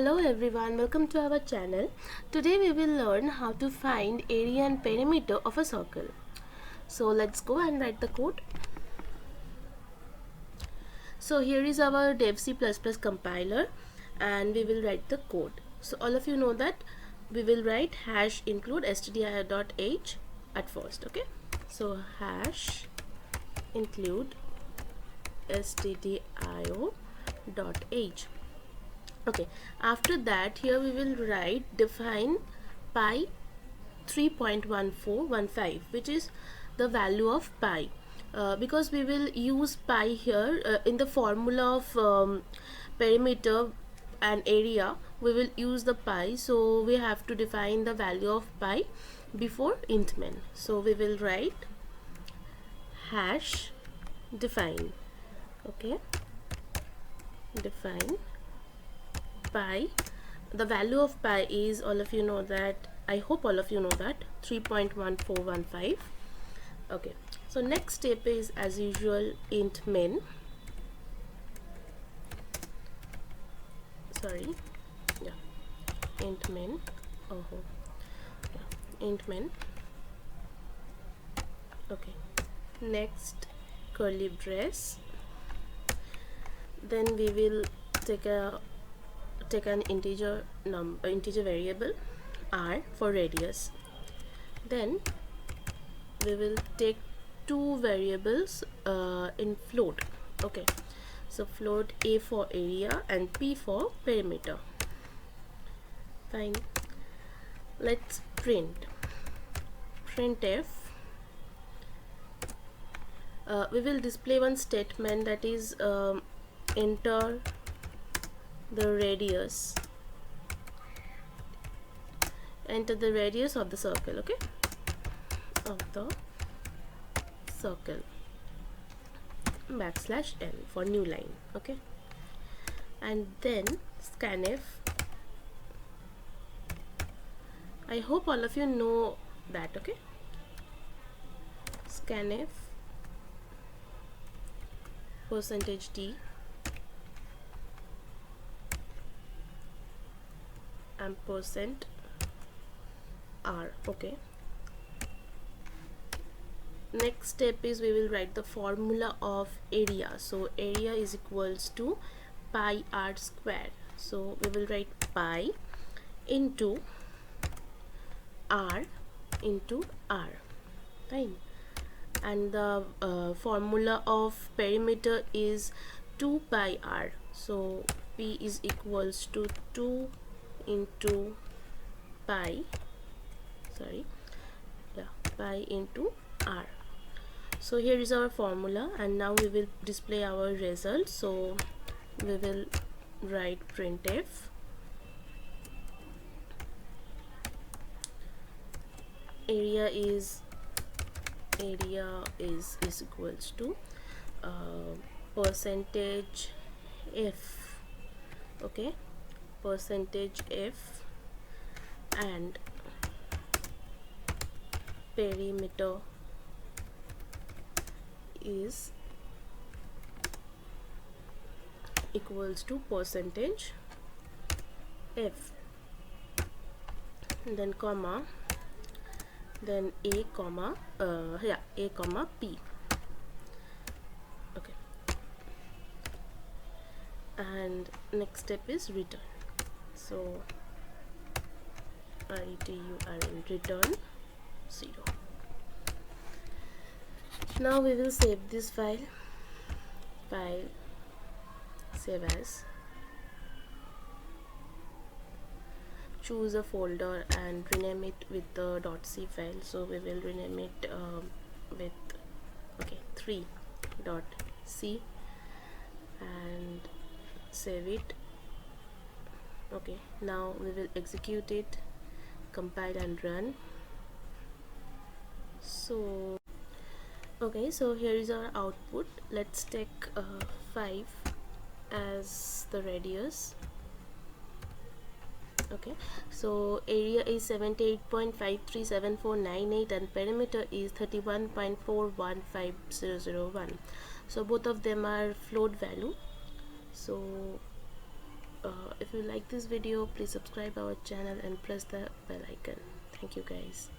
Hello everyone, welcome to our channel. Today we will learn how to find area and perimeter of a circle. So let's go and write the code. So here is our dev C++ compiler and we will write the code. So all of you know that we will write hash include stdio.h at first, okay? So hash include stdio.h. Okay, after that here we will write define pi 3.1415, which is the value of pi, because we will use pi here in the formula of perimeter and area. We will use the pi, so we have to define the value of pi before int main. So we will write hash define, okay, define pi. The value of pi is, all of you know that, I hope all of you know that, 3.1415. okay, so next step is as usual int main, int main, int main. Okay, next curly brace, then we will take an integer variable r for radius. Then we will take two variables in float. Okay, so float a for area and p for perimeter. Fine, let's printf. We will display one statement, that is enter the radius of the circle, okay, of the circle, \n for new line, okay, and then scanf. I hope all of you know that, okay, scanf %d and %r. okay, next step is we will write the formula of area. So area is equals to pi r square. So we will write pi into r into r. Fine, and the formula of perimeter is 2 pi r. So p is equals to 2 into pi into r. So here is our formula, and now we will display our result. So we will write printf area is equals to percentage f, okay, percentage f, and perimeter is equals to percentage f, then comma, then a comma p. Okay, and next step is return. So return 0. Now we will save this file, save as, choose a folder and rename it with the .c file. So we will rename it with 3.c and save it. Okay, now we will execute it, compile and run. So okay, so here is our output. Let's take 5 as the radius. Okay, so area is 78.537498 and perimeter is 31.415001. so both of them are float value. So if you like this video, please subscribe our channel and press the bell icon. Thank you guys.